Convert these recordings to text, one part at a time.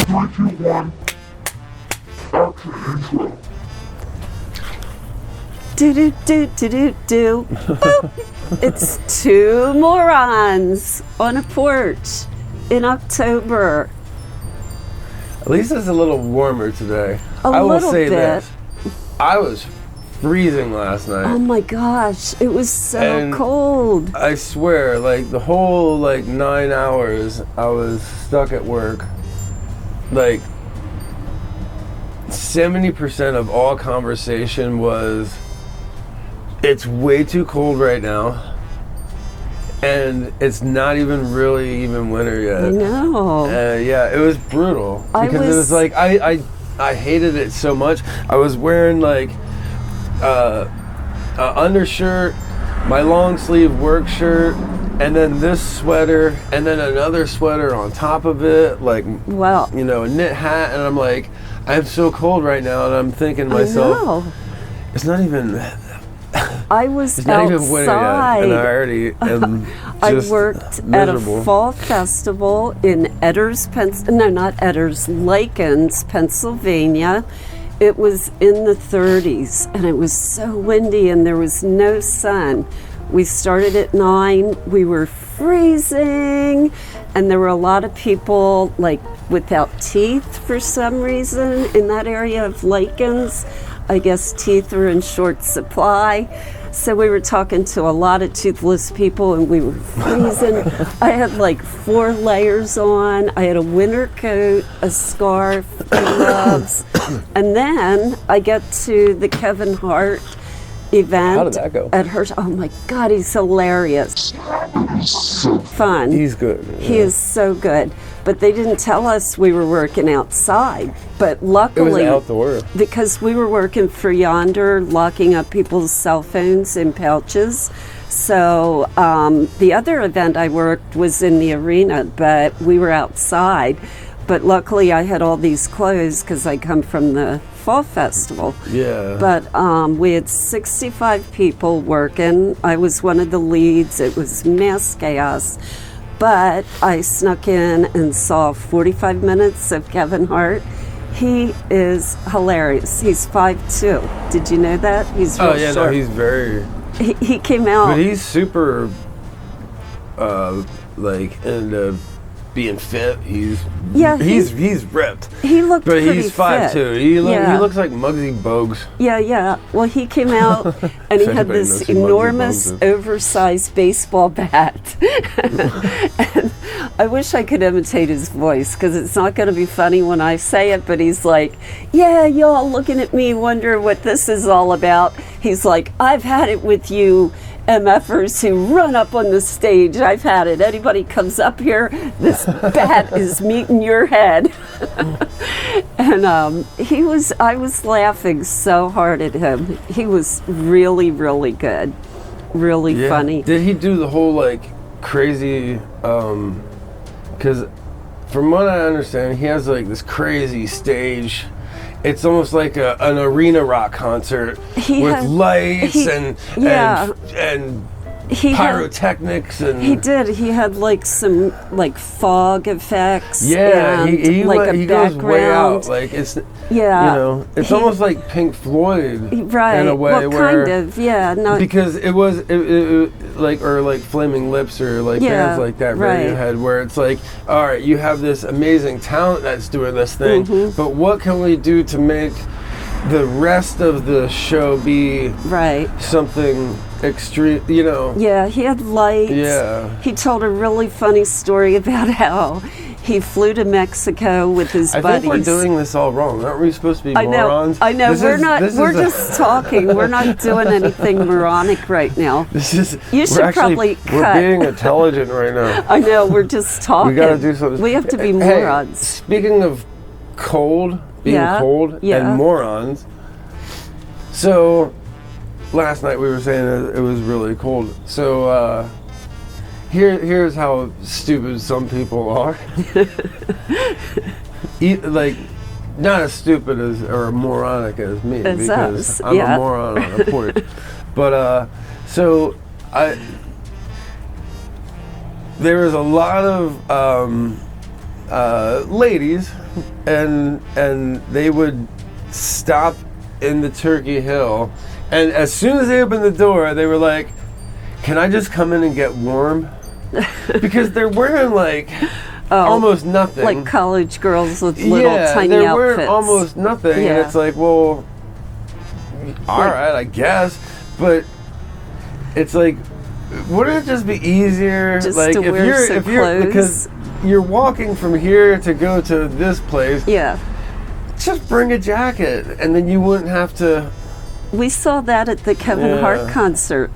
3, 2, 1. Action intro. Do. Boop. It's Two Morons on a porch in October. At least it's a little warmer today. I will say bit. this. I was freezing last night. Oh my gosh, it was so And cold. I swear, like the whole 9 hours I was stuck at work, 70% of all conversation was, it's way too cold right now, and it's not even winter yet. I know. Yeah, it was brutal I because it was like I hated it so much. I was wearing an undershirt, my long sleeve work shirt, and then this sweater, and then another sweater on top of it, Well, a knit hat, and I'm like, I'm so cold right now, and I'm thinking to myself, it's not even. I was It's not outside. even winter yet, and I already am just I worked miserable. at a fall festival in Likens, Pennsylvania. It was in the 30s, and it was so windy, and there was no sun. We started at 9. We were freezing, and there were a lot of people without teeth for some reason in that area of Likens. I guess teeth are in short supply. So we were talking to a lot of toothless people, and we were freezing. I had 4 layers on. I had a winter coat, a scarf, gloves. And then I get to the Kevin Hart event. How did that go? At Hershey. Oh my God, he's hilarious. Fun. He's good. He is so good. But they didn't tell us we were working outside. But luckily, It was outdoor. because we were working for Yonder, locking up people's cell phones in pouches. So the other event I worked was in the arena, but we were outside. But luckily I had all these clothes because I come from the fall festival. Yeah. But we had 65 people working. I was one of the leads. It was mass chaos. But I snuck in and saw 45 minutes of Kevin Hart. He is hilarious. He's 5'2". Did you know that? He's real short. No, he's very. He came out. But he's super, into being fit. He's ripped. He looked But pretty he's 5'2". fit. He Yeah. looks like Muggsy Bogues. Yeah. Well, he came out and he If had anybody this knows who Muggsy enormous, Bogues is. oversized baseball bat. And I wish I could imitate his voice because it's not going to be funny when I say it, but he's like, yeah, y'all looking at me wonder what this is all about. He's like, I've had it with you MFers who run up on the stage. I've had it. Anybody comes up here, this bat is meeting your head. And I was laughing so hard at him. He was really, really good. Really funny. Did he do the whole crazy? Because from what I understand, he has this crazy stage. It's almost like an arena rock concert with lights and pyrotechnics and he did. He had some fog effects. Yeah, and he a goes way out. background. It's it's he- almost like Pink Floyd Right. in a way. Well, where, kind of. Yeah. No. because it or Flaming Lips or bands like that, right. Radiohead, where it's all right, you have this amazing talent that's doing this thing, but what can we do to make the rest of the show be Right. something extreme? Yeah. He had lights. Yeah. He told a really funny story about how he flew to Mexico with his I buddies. think we're doing this all wrong. Aren't we supposed to be I know. morons? I know. This We're is- not. this We're is a- just talking. We're not doing anything moronic right now. This is. You should we're actually, probably We're cut. being intelligent right now. I know. We're just talking. We gotta do something. We have to be Hey, morons. speaking of being cold Yeah. and morons. So, last night we were saying that it was really cold. So, here's how stupid some people are. Not as stupid as or moronic as me, As because us, I'm yeah. a moron on a porch. But there was a lot of ladies, and they would stop in the Turkey Hill, and as soon as they opened the door, they were like, "Can I just come in and get warm?" Because they're wearing like almost nothing, like college girls with little tiny they're outfits. wearing almost nothing, Yeah. and it's like, well, all right, I guess, but it's like, wouldn't it just be easier, Just like to wear some clothes? Because you're walking from here to go to this place. Yeah. Just bring a jacket, and then you wouldn't have to. We saw that at the Kevin Hart concert.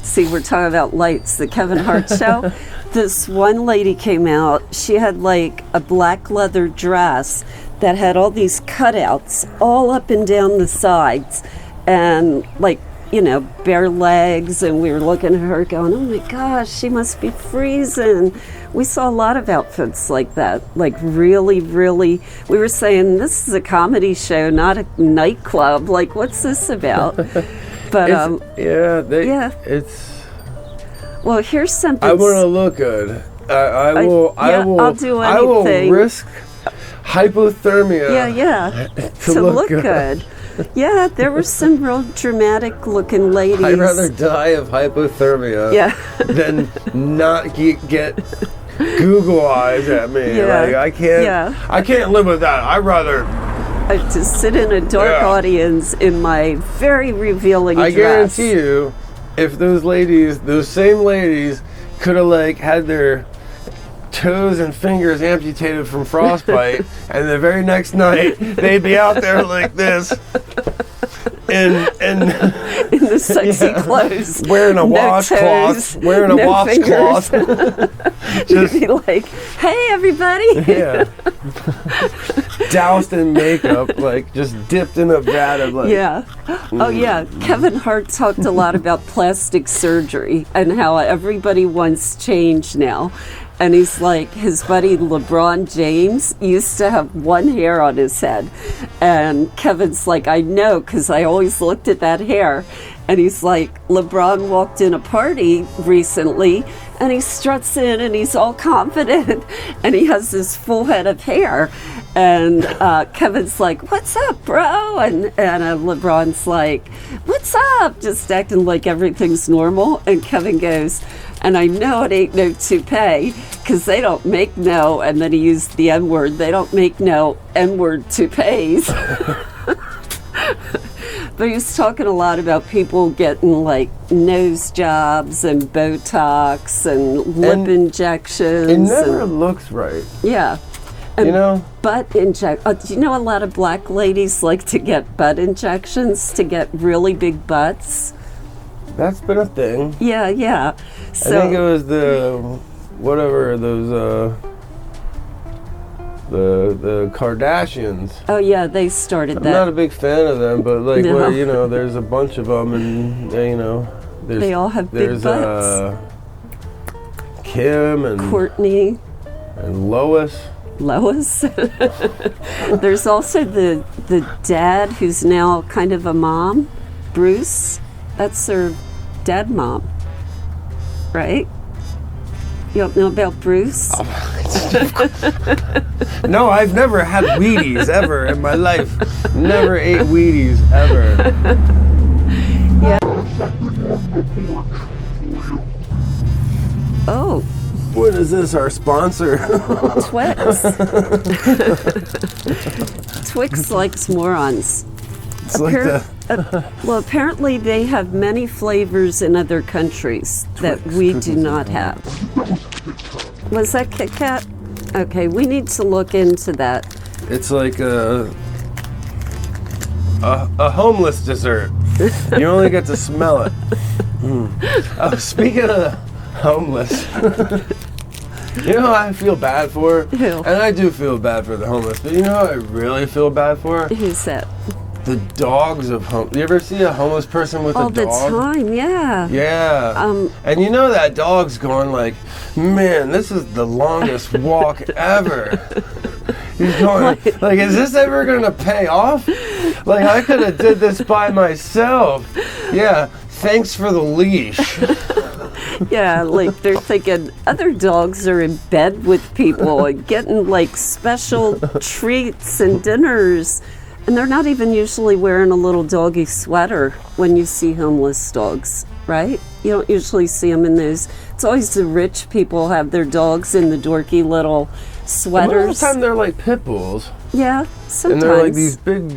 See, we're talking about lights, the Kevin Hart show. This one lady came out. She had like a black leather dress that had all these cutouts all up and down the sides, and like, you know, bare legs. And we were looking at her going, oh my gosh, she must be freezing. We saw a lot of outfits like that, like really, really. We were saying, this is a comedy show, not a nightclub. Like, what's this about? But it's. Well, here's something. I want to look good. I will. I'll do I will anything. risk hypothermia. To look good. Yeah, there were some real dramatic looking ladies. I'd rather die of hypothermia than not get Google eyes at me. Yeah. Like, I can't live with that. I'd rather to sit in a dark audience in my very revealing dress. I guarantee you, if those same ladies could have like had their toes and fingers amputated from frostbite, and the very next night they'd be out there like this, in the sexy clothes, wearing a washcloth, just be like, "Hey, everybody!" doused in makeup, like just dipped in a vat of like. Oh yeah, Kevin Hart talked a lot about plastic surgery and how everybody wants change now. And he's like, his buddy LeBron James used to have one hair on his head. And Kevin's like, I know, because I always looked at that hair. And he's like, LeBron walked in a party recently, and he struts in, and he's all confident, and he has this full head of hair. And Kevin's like, what's up, bro? And LeBron's like, what's up? Just acting like everything's normal. And Kevin goes, and I know it ain't no toupee, because they don't make no, and then he used the N-word, they don't make no N-word toupees. But he was talking a lot about people getting like nose jobs and Botox and lip injections. It never looks right. Yeah. And you know? Butt inject. Do you know a lot of black ladies like to get butt injections to get really big butts? That's been a thing. Yeah. So, I think it was the Kardashians. Oh yeah, they started that. I'm not a big fan of them, but like, well, you know, there's a bunch of them, and you know, they all have big butts. Kim and Courtney and Lois. There's also the dad who's now kind of a mom, Bruce. That's their dad mom, right? You don't know about Bruce? No, I've never had Wheaties ever in my life. Never ate Wheaties ever. Yeah. Oh. What is this, our sponsor? Twix. Twix likes morons. It's like the... Well, apparently they have many flavors in other countries that we do not have. Was that Kit Kat? Okay, we need to look into that. It's like a homeless dessert. You only get to smell it. Oh, speaking of homeless, you know who I feel bad for? Who? And I do feel bad for the homeless, but you know who I really feel bad for? Who's that? The dogs of home. You ever see a homeless person with a dog? All the time, yeah. Yeah. And you know that dog's going like, man, this is the longest walk ever. He's going like, is this ever gonna pay off? Like, I could have did this by myself. Yeah. Thanks for the leash. Yeah, like they're thinking other dogs are in bed with people and getting like special treats and dinners. And they're not even usually wearing a little doggy sweater when you see homeless dogs, right? You don't usually see them in those. It's always the rich people have their dogs in the dorky little sweaters. Most of the time they're like pit bulls. Yeah, sometimes. And they're like these big,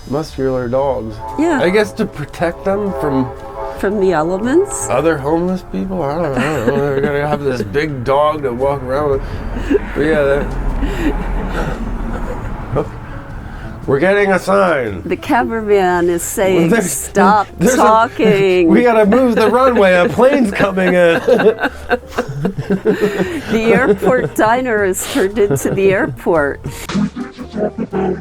muscular dogs. Yeah. I guess to protect them from the elements. other homeless people. I don't know. They're gonna have this big dog to walk around with. But yeah, we're getting a sign. The cameraman is saying, stop talking. We gotta move the runway. A plane's coming in. The airport diner is turned into the airport. We need to talk about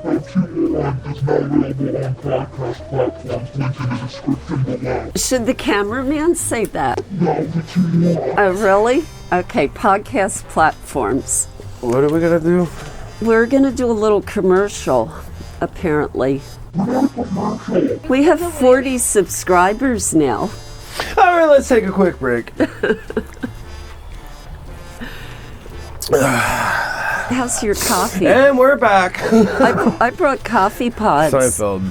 how Two Morons is now available on podcast platforms, link in the description below. Should the cameraman say that? No, the Two Morons. Oh, really? Okay, podcast platforms. What are we gonna do? We're going to do a little commercial, apparently. We have 40 subscribers now. All right, let's take a quick break. How's your coffee? And we're back. I brought coffee pods. Seinfeld.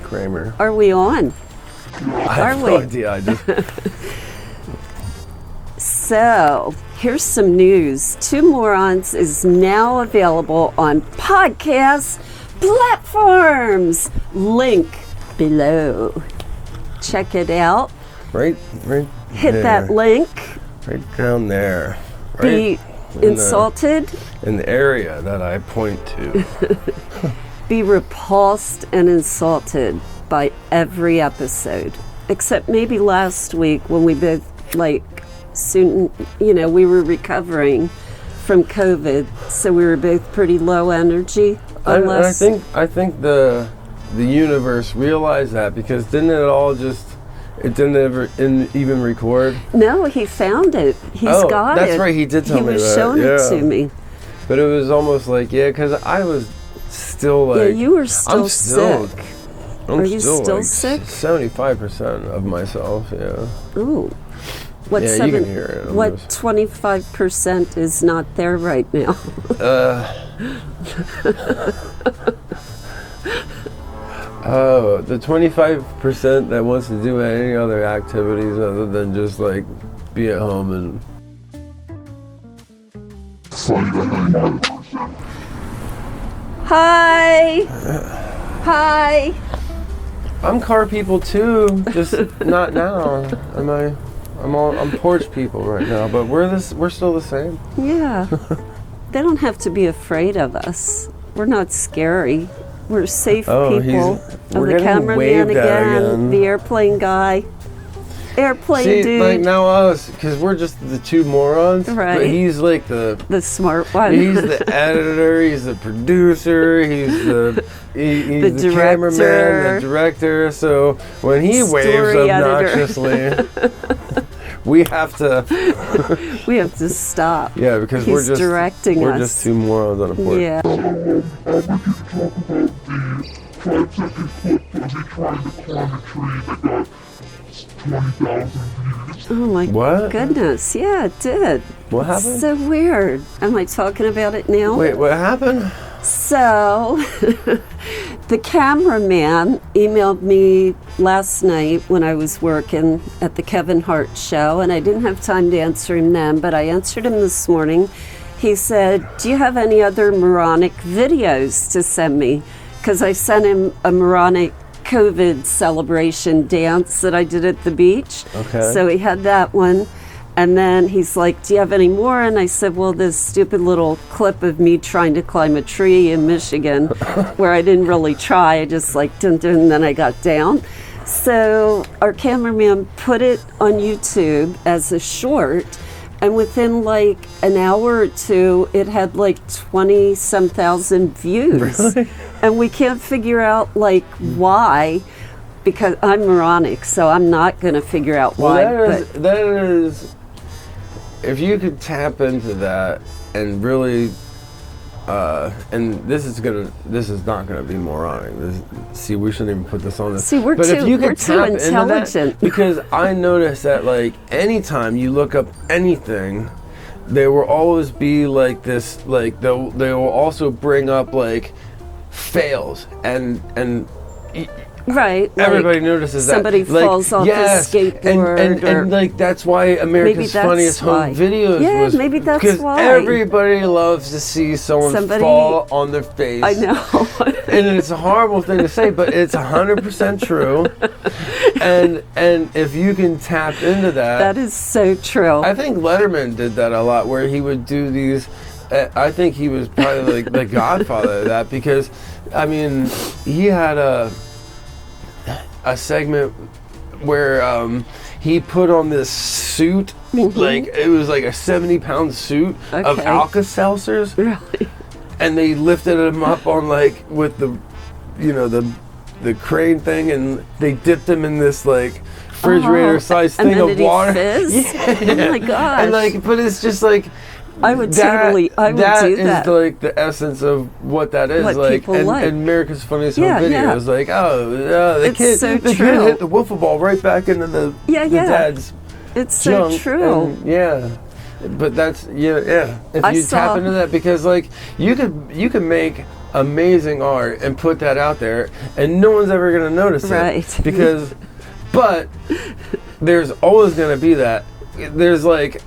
Kramer. Are we on? I have no idea. I just... So, here's some news. Two Morons is now available on podcast platforms. Link below. Check it out. Right Hit there. that link. Right down there. Be insulted. In the area that I point to. Be repulsed and insulted by every episode. Except maybe last week when we both, we were recovering from COVID, so we were both pretty low energy. I think the universe realized that, because didn't it didn't even record? No, he found it. He's got it. That's right. He did tell me that. He was showing it to me. But it was almost like, because I was still like. Yeah, you were still sick. Are you still sick? 75% of myself. Yeah. Ooh. What you can hear it. What 25% is not there right now? Oh, the 25% that wants to do any other activities other than just be at home and. Hi. Hi. I'm car people too, just not now. I'm porch people right now, but we're still the same. Yeah. They don't have to be afraid of us. We're not scary. We're safe people. We're the cameraman again. The airplane guy. Airplane See, dude. now us, because we're just the two morons. Right. But he's the smart one. He's the editor. He's the producer. He's the cameraman, the director. So when he waves obnoxiously, we have to. We have to stop. Yeah, because he's directing we're us. just two morons on a porch. Yeah. I want you to talk about the 5-second clip of me trying to climb a tree that got 20,000 views. Oh my goodness. Yeah, it did. What happened? It's so weird. Am I talking about it now? Wait, what happened? So, the cameraman emailed me last night when I was working at the Kevin Hart show, and I didn't have time to answer him then, but I answered him this morning. He said, do you have any other moronic videos to send me? Because I sent him a moronic COVID celebration dance that I did at the beach. Okay. So he had that one. And then he's like, do you have any more? And I said, well, this stupid little clip of me trying to climb a tree in Michigan where I didn't really try. I just dun, dun, and then I got down. So our cameraman put it on YouTube as a short. And within an hour or two, it had 20-some thousand views. Really? And we can't figure out why, because I'm moronic, so I'm not going to figure out why. That is, if you could tap into that and really and this is not gonna be moronic. See, we shouldn't even put this on this. See, we're but if you we're could too tap into that, intelligent. because I noticed that like anytime you look up anything, there will always be like this, like they will also bring up like fails and Right. everybody notices somebody that. Like, falls off yes, a skateboard. and like that's why America's that's Funniest why. Home Videos Yeah, was maybe that's because why. everybody loves to see someone fall on their face. I know. And it's a horrible thing to say, but it's 100% true. And if you can tap into that, That is so true. I think Letterman did that a lot, where he would do these. I think he was probably like the godfather of that, because I mean he had a segment where he put on this suit, like it was like a 70-pound suit of Okay. Alka-Seltzers, Really? and they lifted him up on like with the, you know, the crane thing, and they dipped him in this like refrigerator-sized and thing then of did water. He fizz? Oh my gosh. And like, but it's just like. I would do That that. is like the essence of what that is. What like, people and, like. and America's Funniest Yeah, Home yeah. Videos. Like, the It's kid, so the true. kid hit the wiffle ball right back into the dad's It's so junk. true. And, yeah. But that's yeah. If I you saw- tap into that, because like you could make amazing art and put that out there, and no one's ever gonna notice Right. it. Because, but there's always gonna be that. There's like,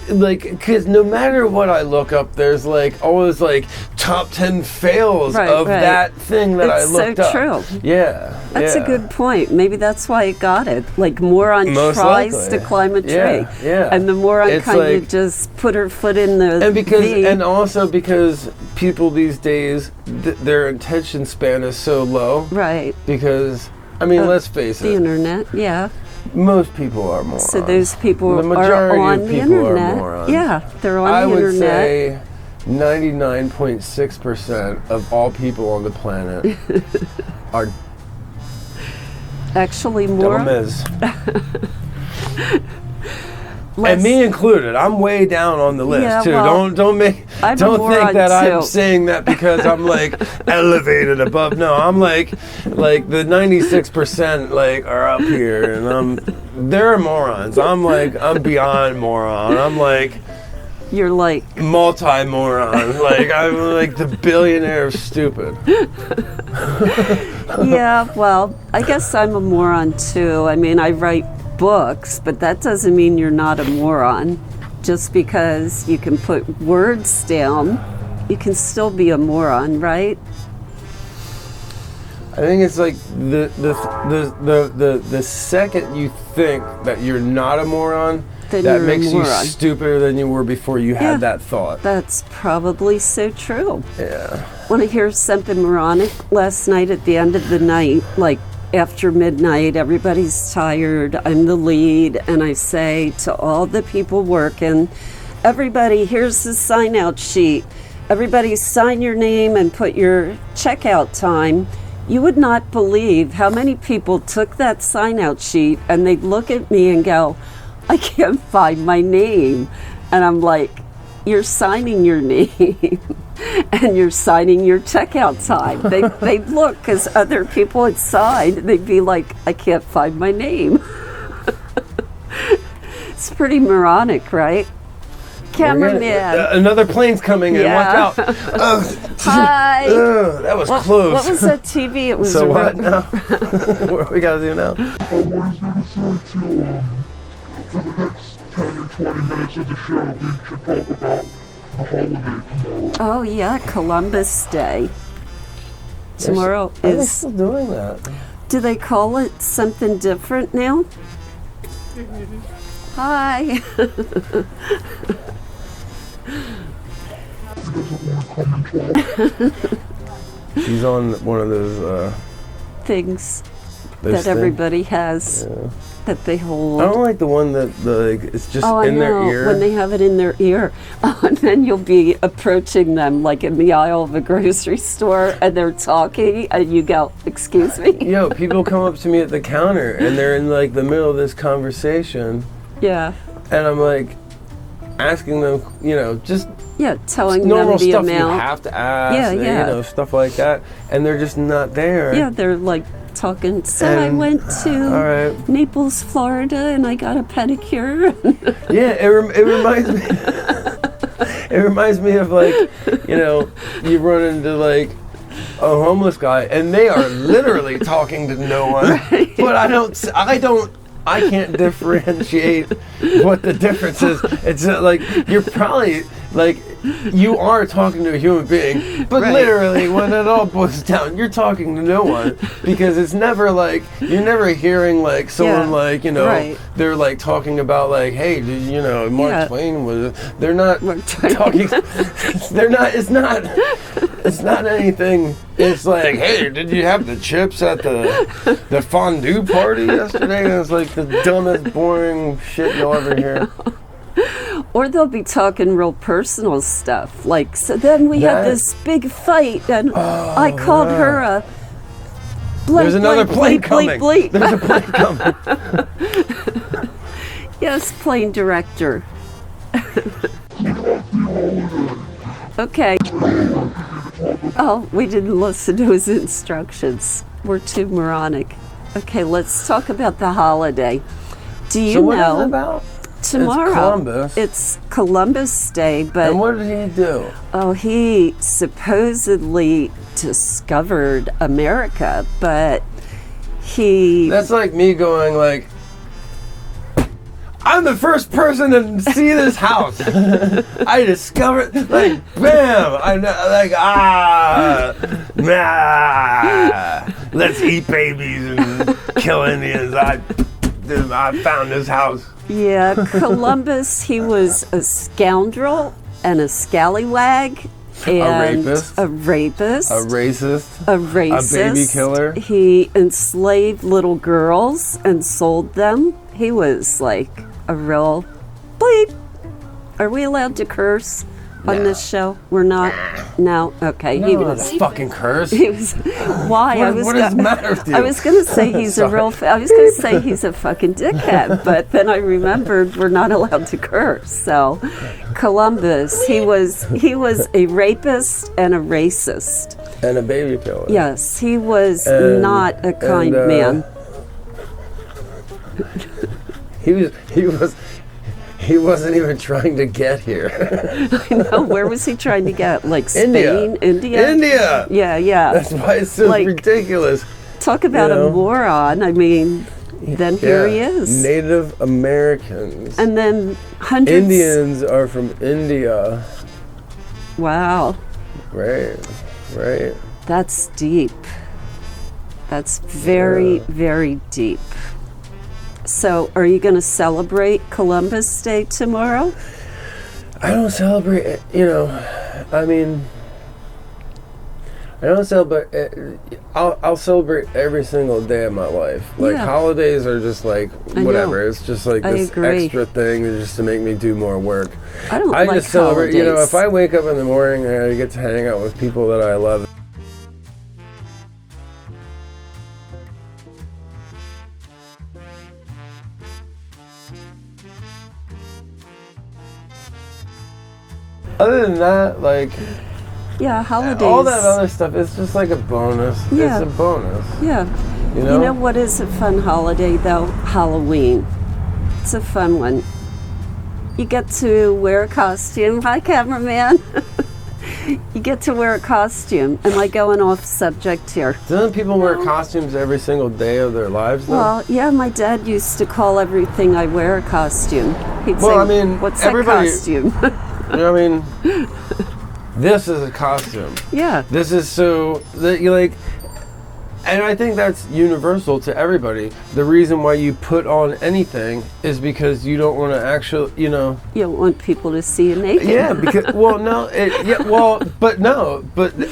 because no matter what I look up, there's like always like top 10 fails of that thing that I looked up. It's so true. Yeah. That's a good point. Maybe that's why it got it. Like, moron Most tries likely. to climb a tree. Yeah. And the moron It's kind of like- just put her foot in the V. and also because people these days, their attention span is so low. Right. Because, I mean, let's face The it. internet, yeah. Most people are morons. So those people The majority are on of the people are internet. morons. Yeah, they're on I the would internet. say 99.6% of all people on the planet are Actually, more. dummies. And me included. I'm way down on the list Yeah, too. well, Don't I'm a think moron, that I'm too. saying that because I'm like elevated above. No, I'm like the 96% like are up here, and they're morons. I'm beyond moron. I'm like You're like, multi-moron. Like I'm like the billionaire of stupid. yeah, well, I guess I'm a moron too. I mean, I write books, but that doesn't mean you're not a moron. Just because you can put words down, you can still be a moron, right? I think it's like the second you think that you're not a moron, Then that you're a makes you moron. stupider than you were before you Yeah. had that thought. That's probably so true. Yeah. Want to hear something moronic? Last night at the end of the night, like after midnight, everybody's tired. I'm the lead, and I say to all the people working, everybody, here's the sign out sheet. Everybody sign your name and put your checkout time. You would not believe how many people took that sign out sheet and they'd look at me and go, I can't find my name. And I'm like, you're signing your name and you're signing your checkout time. They'd look because other people had signed. They'd be like, I can't find my name. It's pretty moronic, right? Cameraman. Another plane's coming in. Yeah. Watch out. Hi. That was close. What was that TV? It was So a what real- now? What we gotta do now? What is there to say to, for the next 10 or 20 minutes of the show, we should talk about the holiday tomorrow. Oh yeah, Columbus Day. Tomorrow Are they is. still doing that? Do they call it something different now? Hi. She's on one of those Things those that things. everybody has Yeah. that they hold. I don't like the one that it's just Oh, I in know, their ear. when they have it in their ear. Oh, and then you'll be approaching them like in the aisle of a grocery store and they're talking and you go, excuse me? Yo, people come up to me at the counter and they're in like the middle of this conversation, Yeah. and I'm like, asking them, just telling normal them the stuff you amount. have to ask, Yeah. stuff like that, and they're just not there. Yeah, they're like talking. So I And- went to all right. Naples, Florida, and I got a pedicure. Yeah, it reminds me. It reminds me of like, you run into like a homeless guy, and they are literally talking to no one. Right. But I can't differentiate what the difference is. It's like you're probably like you are talking to a human being, but Right. literally when it all boils down, you're talking to no one, because it's never like you're never hearing like someone like Right. they're like talking about like, hey, Mark Yeah. Twain was. They're not Mark Twain. talking. They're not. It's not anything. It's like, hey, did you have the chips at the fondue party yesterday? And it's like the dumbest, boring shit you'll ever hear. Or they'll be talking real personal stuff. Like, so then we had That- this big fight, and I called her a blank, There's another blank, plane bleep, coming. bleep, bleep. There's a plane coming. Yes, plane director. Okay. Oh, we didn't listen to his instructions. We're too moronic. Okay, let's talk about the holiday. Do you So what is know it about? tomorrow? It's Columbus. It's Columbus Day, but And what did he do? he supposedly discovered America, but he That's like me going like, I'm the first person to see this house. I discovered, like, bam! I know, like, let's eat babies and kill Indians. I found this house. Yeah, Columbus, he was a scoundrel and a scallywag and rapist. a rapist, A racist. a racist, a baby killer. He enslaved little girls and sold them. He was like a real bleep. Are we allowed to curse on this show? We're not. No. Okay. He No, was. that's fucking curse. He was. Why? What does it matter with you? I was gonna say he's a real. I was gonna say he's a fucking dickhead, but then I remembered we're not allowed to curse. So, Columbus, he was a rapist and a racist. And a baby killer. Yes, he was And- not a kind and, man. He wasn't even trying to get here. I know. Where was he trying to get? Like India. Spain, India. India. Yeah. That's why it's so Like, ridiculous. Talk about know? a moron. I mean, then here he is. Native Americans. And then hundreds. Indians are from India. Wow, Right. that's deep. That's very, very deep. So, are you going to celebrate Columbus Day tomorrow? I don't celebrate it, I mean, I don't celebrate it. I'll celebrate every single day of my life. Like, Yeah. holidays are just like, I whatever. know. It's just like I this agree. extra thing just to make me do more work. I don't I like just celebrate, holidays. if I wake up in the morning and I get to hang out with people that I love. Other than that, like, Yeah, holidays. all that other stuff is just like a bonus. Yeah. It's a bonus. Yeah. You know? You know what is a fun holiday though? Halloween. It's a fun one. You get to wear a costume. Hi, cameraman. You get to wear a costume. Am I going off subject here? Doesn't people wear costumes every single day of their lives, though? Well, yeah, my dad used to call everything I wear a costume. He'd Well, say, I mean, what's everybody- that costume? You know what I mean? This is a costume. Yeah. This is so that you like, and I think that's universal to everybody. The reason why you put on anything is because you don't want to actually, You don't want people to see you naked. Yeah, because but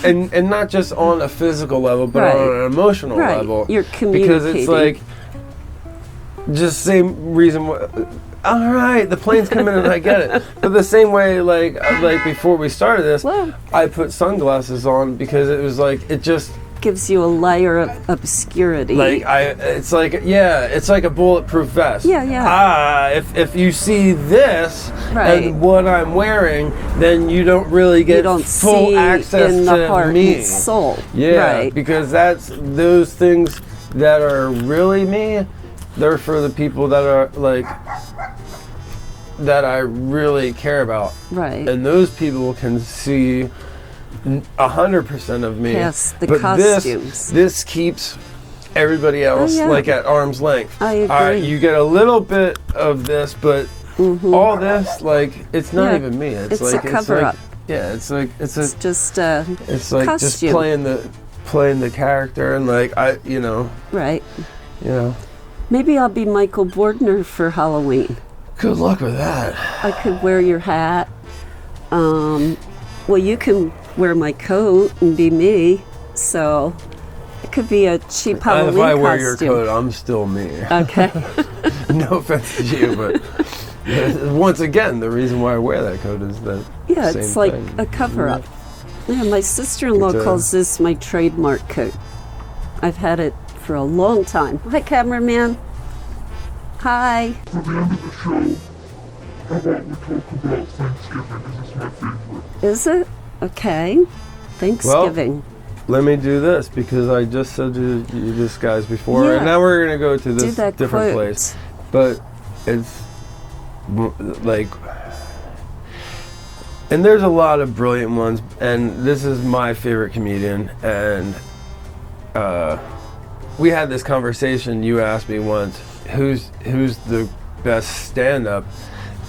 and not just on a physical level, but Right. on an emotional Right. level. You're Because it's communicating. like just same reason why. All right, the plane's coming and I get it. But the same way, like before we started this, Well- I put sunglasses on because it was like it just gives you a layer of obscurity. It's like a bulletproof vest. Yeah. If you see this Right. and what I'm wearing, then you don't really get full see access in to the heart me. and soul. Yeah, Right. because that's those things that are really me. They're for the people that are like that I really care about. Right. And those people can see 100% of me. Yes, the but costumes. This keeps everybody else like at arm's length. I agree. All right, you get a little bit of this, but all this, like, it's not even me. It's like a cover up. Yeah, it's like It's just a it's like costume. just playing the character, and like Right. Maybe I'll be Michael Bordner for Halloween. Good luck with that. I could wear your hat. Well, you can wear my coat and be me. So it could be a cheap Halloween If I costume. wear your coat, I'm still me. Okay. No offense to you, but once again, the reason why I wear that coat is that Yeah, same it's like thing. a cover-up. Yeah, my sister-in-law It's a- calls this my trademark coat. I've had it for a long time. Hi, cameraman. Hi. For the end of the show, how about we talk about Thanksgiving, because it's my favorite. Is it? Okay. Thanksgiving. Let me do this because I just said to you this guys before, Yeah. and now we're gonna go to Do this that different quote. place. But it's like, and there's a lot of brilliant ones, and this is my favorite comedian, and we had this conversation. You asked me once, who's the best stand-up,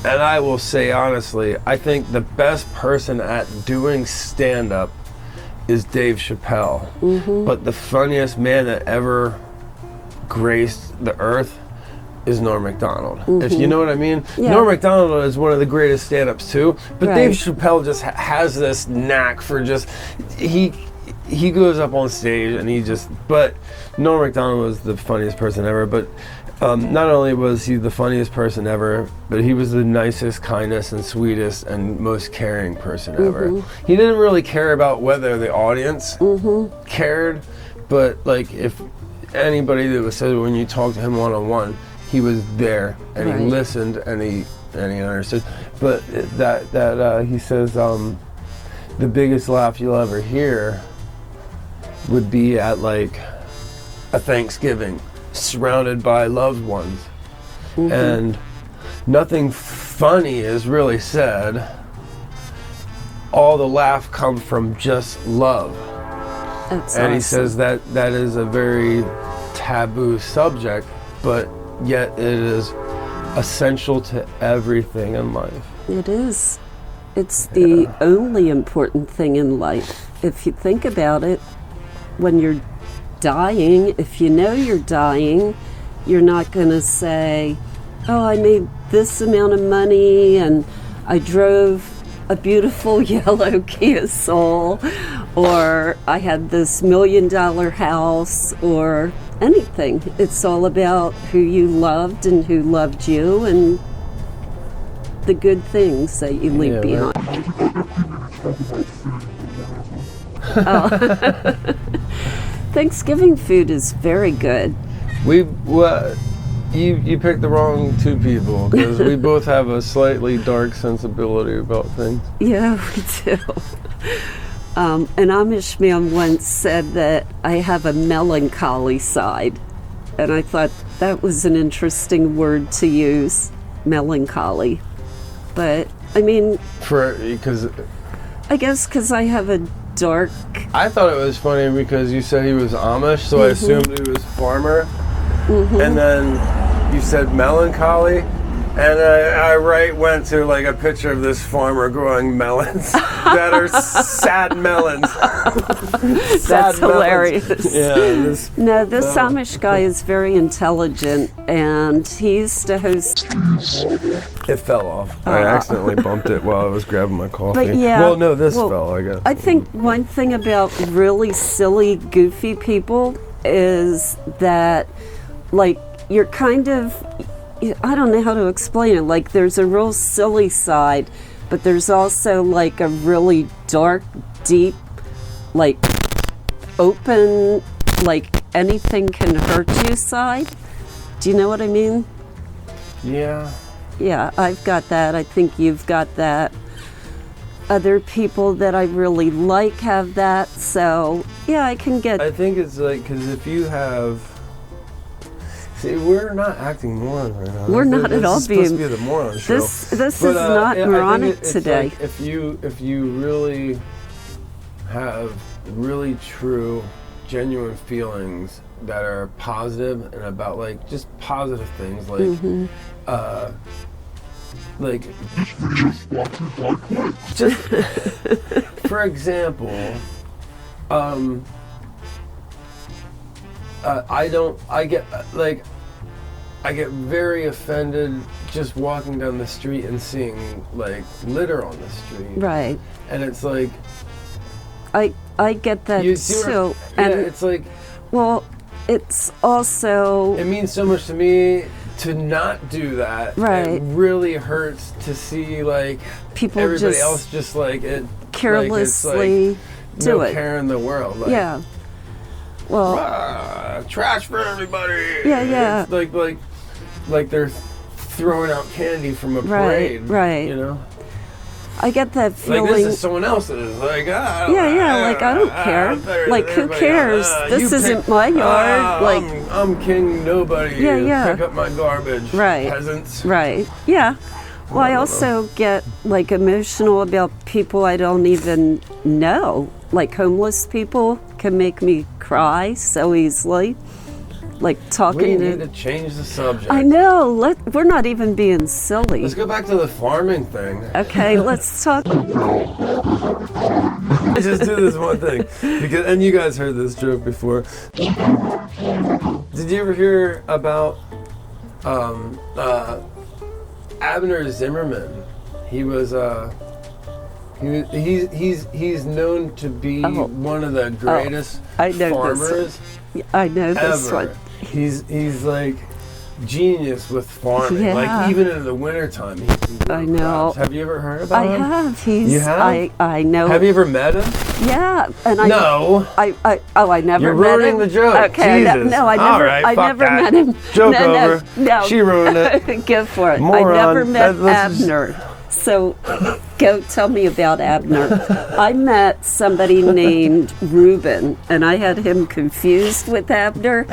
and I will say honestly, I think the best person at doing stand-up is Dave Chappelle. But the funniest man that ever graced the earth is Norm Macdonald. If you know what I mean. Yeah. Norm Macdonald is one of the greatest stand-ups too, but Right. Dave Chappelle just has this knack for just he goes up on stage and but Norm Macdonald was the funniest person ever, but not only was he the funniest person ever, but he was the nicest, kindest, and sweetest, and most caring person ever. He didn't really care about whether the audience cared, but like if anybody that was said when you talked to him one-on-one, he was there and Right. he listened and he understood. But he says the biggest laugh you'll ever hear would be at like a Thanksgiving, surrounded by loved ones, and nothing funny is really said. All the laugh come from just love. That's And he awesome. says that is a very taboo subject, but yet it is essential to everything in life. It is. It's the only important thing in life. If you think about it, when you're dying, if you know you're dying, you're not going to say, oh, I made this amount of money and I drove a beautiful yellow Kia Soul, or I had this $1 million house, or anything. It's all about who you loved and who loved you and the good things that you leave Yeah, behind. Thanksgiving food is very good. You picked the wrong two people because we both have a slightly dark sensibility about things. Yeah, we do. An Amish man once said that I have a melancholy side, and I thought that was an interesting word to use, melancholy. But I mean, Because I guess because I have a dark. I thought it was funny because you said he was Amish, so I assumed he was farmer, and then you said melancholy, and I went to like a picture of this farmer growing melons that are sad melons. That's hilarious. Yeah. This Amish guy is very intelligent, and he used to host. It fell off. I accidentally bumped it while I was grabbing my coffee. But yeah, Well, no, this fell, I guess. I think one thing about really silly, goofy people is that, like, you're kind of, I don't know how to explain it. Like, there's a real silly side, but there's also, like, a really dark, deep, like, open, like anything can hurt you side. Do you know what I mean? Yeah. Yeah, I've got that. I think you've got that. Other people that I really like have that. So, yeah, I can get... I think it's like, because if you have... See, we're not acting morons right now. We're not at all being... This is supposed to being... be the moron show. This is not moronic today. Like if you really have really true, genuine feelings that are positive and about like just positive things, like like just for example, I get very offended just walking down the street and seeing like litter on the street. Right. And it's like I get that too. And and it's like, well, it's also it means so much to me to not do that. Right. It really hurts to see like people everybody just else just like it carelessly like it's do no it. care in the world. Like, Yeah. Well, trash for everybody. Yeah, yeah. It's like they're throwing out candy from a parade. Right. You know. I get that feeling. Like this is someone else's. Like like I don't care. Like who cares? This isn't my yard. Like I'm king nobody. Yeah. Pick up my garbage. Right. Peasants. Right. Yeah. Well, I also get like emotional about people I don't even know. Like homeless people can make me cry so easily. Like talking We need to change the subject. I know. We're not even being silly. Let's go back to the farming thing. Okay, let's talk. Let's just do this one thing, and you guys heard this joke before. Did you ever hear about Abner Zimmerman? He was he's known to be one of the greatest I know farmers I know this ever. one. He's like genius with farming. Yeah. Like even in the wintertime, he can do I know. crops. Have you ever heard about him? I have. You have? I know. Have you ever met him? Yeah, and I No. I never You're met ruining him. the joke. Okay, Jesus. no, I All never, right, I fuck never that. met him. Joke no, over. No, She ruined it. Go for it. Moron. I never met Let's just- Abner. So, go tell me about Abner. I met somebody named Reuben, and I had him confused with Abner,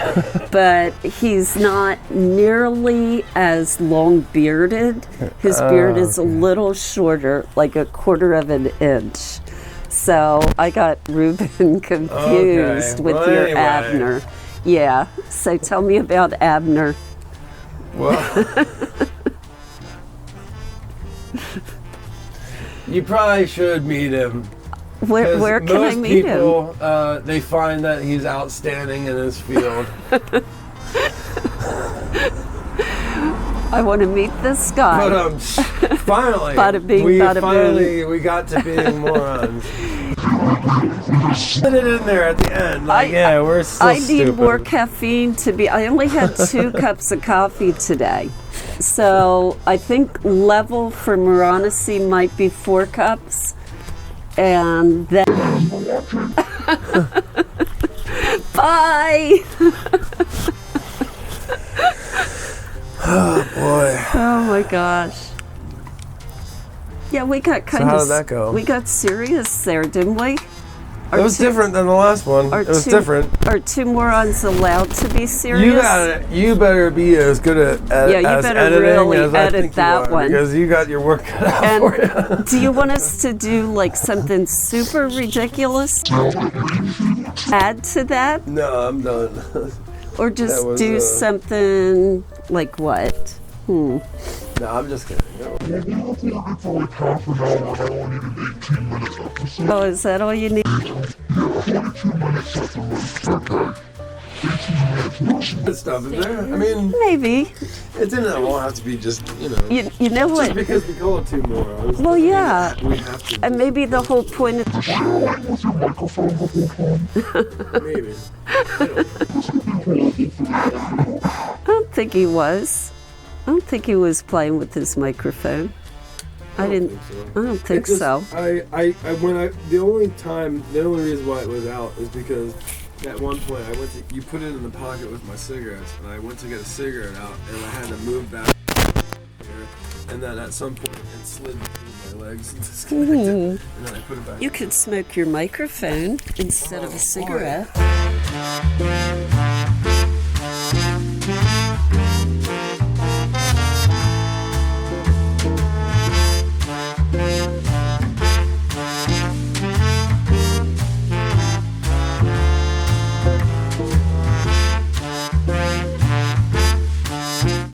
but he's not nearly as long-bearded. His beard is a little shorter, like a quarter of an inch. So I got Reuben confused with Well, your anyway. Abner. Yeah. So tell me about Abner. Well, you probably should meet him. Where can I meet him? Most people, they find that he's outstanding in his field. I want to meet this guy. But finally, Bada bing, we bada boom. we got to being morons. Put it in there at the end. Like, we're still I need stupid. more caffeine to be. I only had 2 cups of coffee today. So I think level for moronity might be 4 cups. And then. Bye! Oh, boy. Oh my gosh. Yeah, we got kind of. how did that go? We got serious there, didn't we? It was different than the last one. It was different. Are 2 morons allowed to be serious? You got it. You better be as good at Yeah, you as better editing really as I edit think that you are, one. because you got your work cut out And for you. do you want us to do like something super ridiculous? Add to that? No, I'm done. Or just That was, do something like what? No, I'm just kidding. No. Well, we'll record it for like half an hour and I only need an 18-minute episode. Oh, is that all you need? Yeah, 22 minutes at the most. Okay. 18 minutes. Good stuff in there. I mean, Maybe. it's in there. It won't have to be just, you know. You know Just what? because we call it 2 morons. Well, yeah. We have to. And maybe the whole point of Sharing with your microphone the whole time. Maybe. I don't think he was. I don't think he was playing with his microphone. I don't think so. The only reason why it was out is because at one point you put it in the pocket with my cigarettes, and I went to get a cigarette out, and I had to move back here, and then at some point it slid between my legs and disconnected, and then I put it back. You could smoke your microphone instead of a cigarette.